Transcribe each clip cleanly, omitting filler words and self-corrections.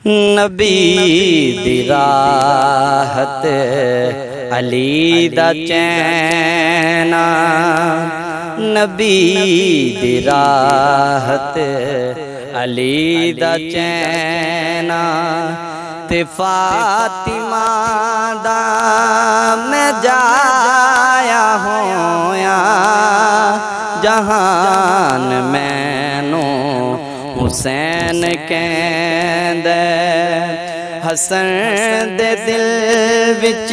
नबी दी राहत अली दा चैना, नबी दी राहत अली दा चैना, ते फातिमा दा मैं जाया होया, जहान मैनू हुसैन कहंदा, हसन दे दिल विच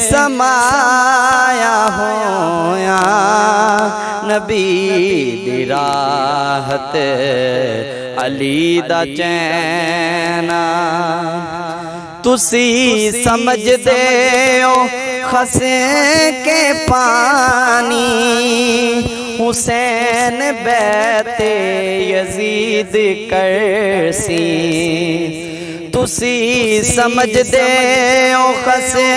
समाया होया, नबी दी राहत अली दा चैना। तुसी समझदे हो खसे के पानी, हुसैन बैते यजीद करसी। तुसी समझदे हो खसे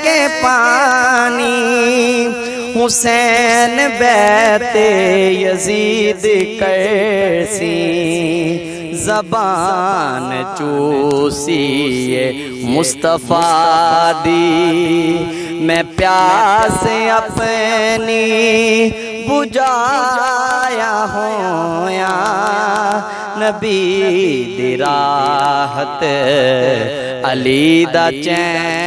के पानी, हुसैन बैते यजीद करसी। ज़बान चूसिए मुस्तफ़ा दी, मैं प्यास अपनी बुझाया होया, नबी दी राहत अली दा चैन।